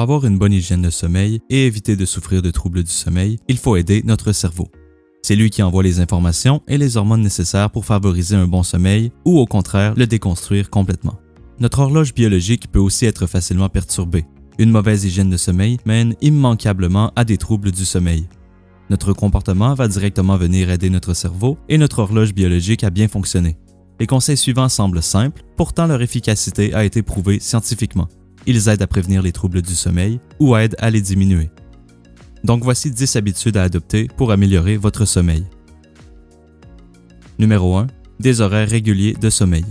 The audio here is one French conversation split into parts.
Pour avoir une bonne hygiène de sommeil et éviter de souffrir de troubles du sommeil, il faut aider notre cerveau. C'est lui qui envoie les informations et les hormones nécessaires pour favoriser un bon sommeil ou au contraire le déconstruire complètement. Notre horloge biologique peut aussi être facilement perturbée. Une mauvaise hygiène de sommeil mène immanquablement à des troubles du sommeil. Notre comportement va directement venir aider notre cerveau et notre horloge biologique à bien fonctionner. Les conseils suivants semblent simples, pourtant leur efficacité a été prouvée scientifiquement. Ils aident à prévenir les troubles du sommeil ou aident à les diminuer. Donc voici 10 habitudes à adopter pour améliorer votre sommeil. Numéro 1. Des horaires réguliers de sommeil.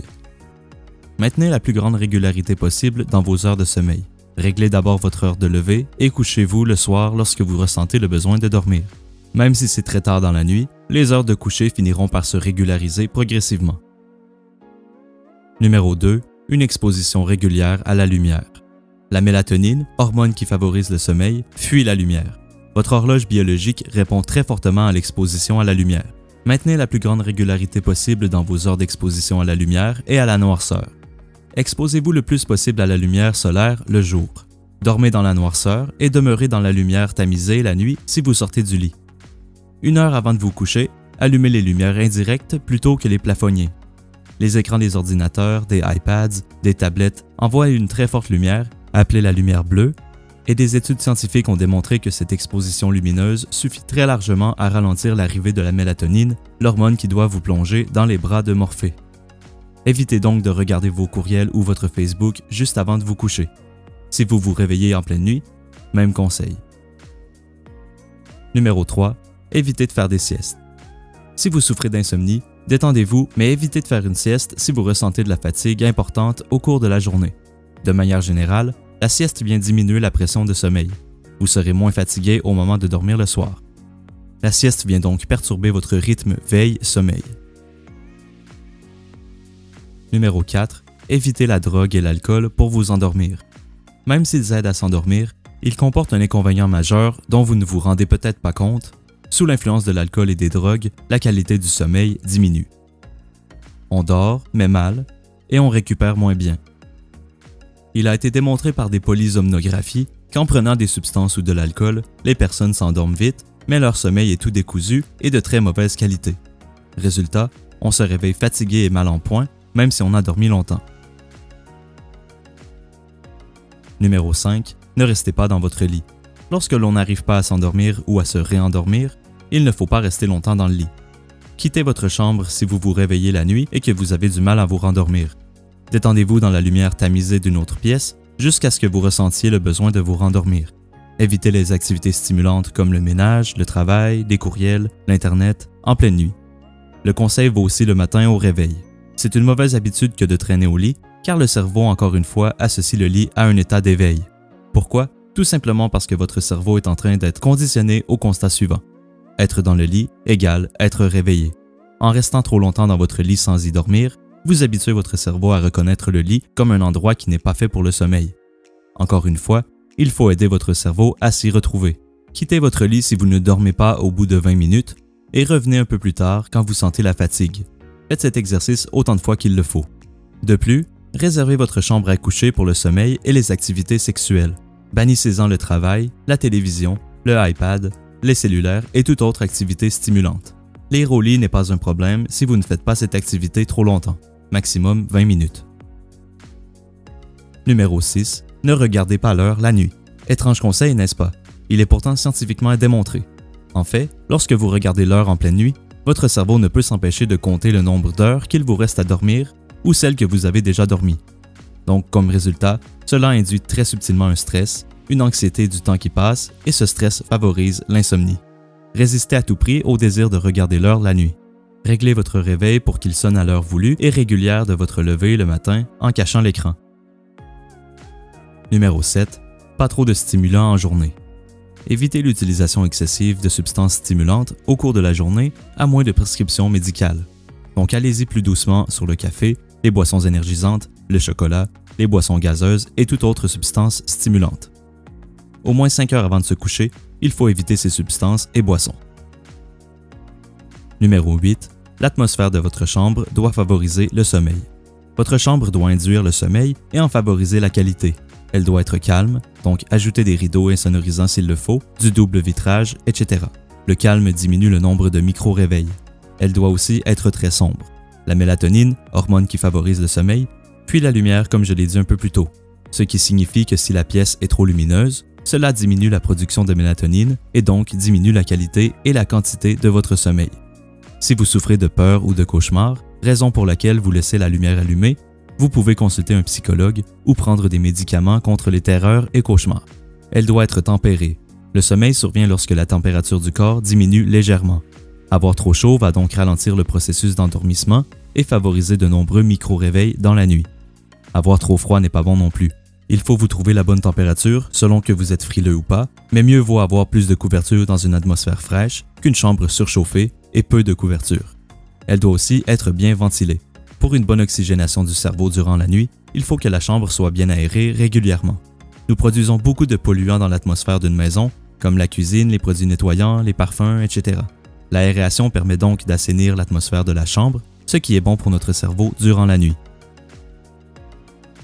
Maintenez la plus grande régularité possible dans vos heures de sommeil. Réglez d'abord votre heure de lever et couchez-vous le soir lorsque vous ressentez le besoin de dormir. Même si c'est très tard dans la nuit, les heures de coucher finiront par se régulariser progressivement. Numéro 2. Une exposition régulière à la lumière. La mélatonine, hormone qui favorise le sommeil, fuit la lumière. Votre horloge biologique répond très fortement à l'exposition à la lumière. Maintenez la plus grande régularité possible dans vos heures d'exposition à la lumière et à la noirceur. Exposez-vous le plus possible à la lumière solaire le jour. Dormez dans la noirceur et demeurez dans la lumière tamisée la nuit si vous sortez du lit. 1 heure avant de vous coucher, allumez les lumières indirectes plutôt que les plafonniers. Les écrans des ordinateurs, des iPads, des tablettes envoient une très forte lumière, appelée la lumière bleue, et des études scientifiques ont démontré que cette exposition lumineuse suffit très largement à ralentir l'arrivée de la mélatonine, l'hormone qui doit vous plonger dans les bras de Morphée. Évitez donc de regarder vos courriels ou votre Facebook juste avant de vous coucher. Si vous vous réveillez en pleine nuit, même conseil. Numéro 3. Évitez de faire des siestes. Si vous souffrez d'insomnie, détendez-vous, mais évitez de faire une sieste si vous ressentez de la fatigue importante au cours de la journée. De manière générale, la sieste vient diminuer la pression de sommeil. Vous serez moins fatigué au moment de dormir le soir. La sieste vient donc perturber votre rythme veille-sommeil. Numéro 4. Évitez la drogue et l'alcool pour vous endormir. Même s'ils aident à s'endormir, ils comportent un inconvénient majeur dont vous ne vous rendez peut-être pas compte. Sous l'influence de l'alcool et des drogues, la qualité du sommeil diminue. On dort, mais mal, et on récupère moins bien. Il a été démontré par des polysomnographies qu'en prenant des substances ou de l'alcool, les personnes s'endorment vite, mais leur sommeil est tout décousu et de très mauvaise qualité. Résultat, on se réveille fatigué et mal en point, même si on a dormi longtemps. Numéro 5. Ne restez pas dans votre lit. Lorsque l'on n'arrive pas à s'endormir ou à se réendormir, il ne faut pas rester longtemps dans le lit. Quittez votre chambre si vous vous réveillez la nuit et que vous avez du mal à vous rendormir. Détendez-vous dans la lumière tamisée d'une autre pièce jusqu'à ce que vous ressentiez le besoin de vous rendormir. Évitez les activités stimulantes comme le ménage, le travail, les courriels, l'Internet, en pleine nuit. Le conseil vaut aussi le matin au réveil. C'est une mauvaise habitude que de traîner au lit, car le cerveau, encore une fois, associe le lit à un état d'éveil. Pourquoi? Tout simplement parce que votre cerveau est en train d'être conditionné au constat suivant. Être dans le lit égale être réveillé. En restant trop longtemps dans votre lit sans y dormir, vous habituez votre cerveau à reconnaître le lit comme un endroit qui n'est pas fait pour le sommeil. Encore une fois, il faut aider votre cerveau à s'y retrouver. Quittez votre lit si vous ne dormez pas au bout de 20 minutes et revenez un peu plus tard quand vous sentez la fatigue. Faites cet exercice autant de fois qu'il le faut. De plus, réservez votre chambre à coucher pour le sommeil et les activités sexuelles. Bannissez-en le travail, la télévision, le iPad, les cellulaires et toute autre activité stimulante. Lire au lit n'est pas un problème si vous ne faites pas cette activité trop longtemps, maximum 20 minutes. Numéro 6. Ne regardez pas l'heure la nuit. Étrange conseil, n'est-ce pas? Il est pourtant scientifiquement démontré. En fait, lorsque vous regardez l'heure en pleine nuit, votre cerveau ne peut s'empêcher de compter le nombre d'heures qu'il vous reste à dormir ou celles que vous avez déjà dormi. Donc, comme résultat, cela induit très subtilement un stress, une anxiété du temps qui passe et ce stress favorise l'insomnie. Résistez à tout prix au désir de regarder l'heure la nuit. Réglez votre réveil pour qu'il sonne à l'heure voulue et régulière de votre lever le matin en cachant l'écran. Numéro 7. Pas trop de stimulants en journée. Évitez l'utilisation excessive de substances stimulantes au cours de la journée à moins de prescription médicale. Donc allez-y plus doucement sur le café, les boissons énergisantes, le chocolat, les boissons gazeuses et toute autre substance stimulante. Au moins 5 heures avant de se coucher, il faut éviter ces substances et boissons. Numéro 8. L'atmosphère de votre chambre doit favoriser le sommeil. Votre chambre doit induire le sommeil et en favoriser la qualité. Elle doit être calme, donc ajoutez des rideaux insonorisants s'il le faut, du double vitrage, etc. Le calme diminue le nombre de micro-réveils. Elle doit aussi être très sombre. La mélatonine, hormone qui favorise le sommeil, puis la lumière comme je l'ai dit un peu plus tôt, ce qui signifie que si la pièce est trop lumineuse, cela diminue la production de mélatonine et donc diminue la qualité et la quantité de votre sommeil. Si vous souffrez de peur ou de cauchemar, raison pour laquelle vous laissez la lumière allumée, vous pouvez consulter un psychologue ou prendre des médicaments contre les terreurs et cauchemars. Elle doit être tempérée. Le sommeil survient lorsque la température du corps diminue légèrement. Avoir trop chaud va donc ralentir le processus d'endormissement et favoriser de nombreux micro-réveils dans la nuit. Avoir trop froid n'est pas bon non plus. Il faut vous trouver la bonne température selon que vous êtes frileux ou pas, mais mieux vaut avoir plus de couverture dans une atmosphère fraîche qu'une chambre surchauffée et peu de couverture. Elle doit aussi être bien ventilée. Pour une bonne oxygénation du cerveau durant la nuit, il faut que la chambre soit bien aérée régulièrement. Nous produisons beaucoup de polluants dans l'atmosphère d'une maison, comme la cuisine, les produits nettoyants, les parfums, etc. L'aération permet donc d'assainir l'atmosphère de la chambre, ce qui est bon pour notre cerveau durant la nuit.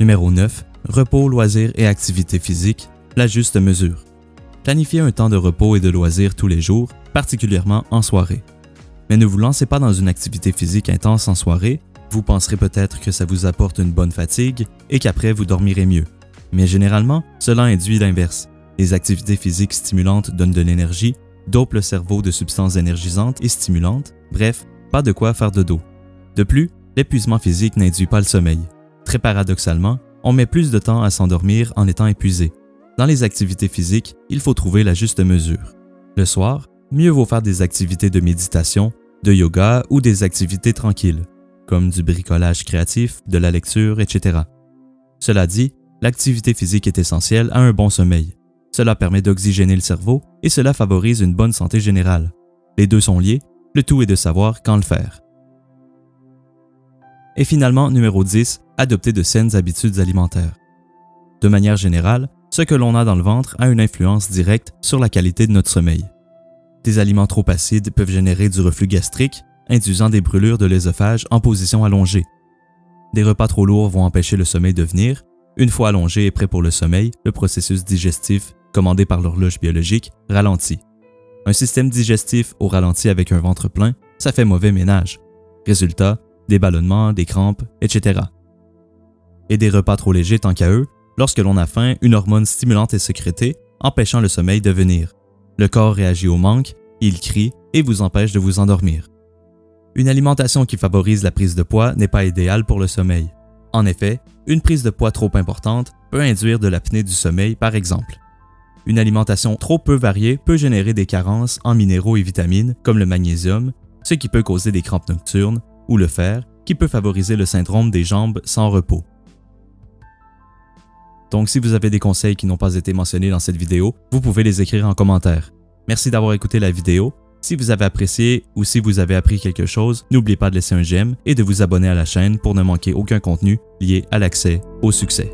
Numéro 9. Repos, loisirs et activités physiques, la juste mesure. Planifiez un temps de repos et de loisirs tous les jours, particulièrement en soirée. Mais ne vous lancez pas dans une activité physique intense en soirée, vous penserez peut-être que ça vous apporte une bonne fatigue et qu'après vous dormirez mieux. Mais généralement, cela induit l'inverse. Les activités physiques stimulantes donnent de l'énergie, dopent le cerveau de substances énergisantes et stimulantes, bref, pas de quoi faire de dos. De plus, l'épuisement physique n'induit pas le sommeil. Très paradoxalement, on met plus de temps à s'endormir en étant épuisé. Dans les activités physiques, il faut trouver la juste mesure. Le soir, mieux vaut faire des activités de méditation, de yoga ou des activités tranquilles, comme du bricolage créatif, de la lecture, etc. Cela dit, l'activité physique est essentielle à un bon sommeil. Cela permet d'oxygéner le cerveau et cela favorise une bonne santé générale. Les deux sont liés, le tout est de savoir quand le faire. Et finalement, numéro 10, adopter de saines habitudes alimentaires. De manière générale, ce que l'on a dans le ventre a une influence directe sur la qualité de notre sommeil. Des aliments trop acides peuvent générer du reflux gastrique, induisant des brûlures de l'œsophage en position allongée. Des repas trop lourds vont empêcher le sommeil de venir. Une fois allongé et prêt pour le sommeil, le processus digestif, commandé par l'horloge biologique, ralentit. Un système digestif au ralenti avec un ventre plein, ça fait mauvais ménage. Résultat, des ballonnements, des crampes, etc. Et des repas trop légers tant qu'à eux, lorsque l'on a faim, une hormone stimulante est sécrétée, empêchant le sommeil de venir. Le corps réagit au manque, il crie et vous empêche de vous endormir. Une alimentation qui favorise la prise de poids n'est pas idéale pour le sommeil. En effet, une prise de poids trop importante peut induire de l'apnée du sommeil par exemple. Une alimentation trop peu variée peut générer des carences en minéraux et vitamines comme le magnésium, ce qui peut causer des crampes nocturnes, ou le fer, qui peut favoriser le syndrome des jambes sans repos. Donc si vous avez des conseils qui n'ont pas été mentionnés dans cette vidéo, vous pouvez les écrire en commentaire. Merci d'avoir écouté la vidéo. Si vous avez apprécié ou si vous avez appris quelque chose, n'oubliez pas de laisser un j'aime et de vous abonner à la chaîne pour ne manquer aucun contenu lié à l'accès au succès.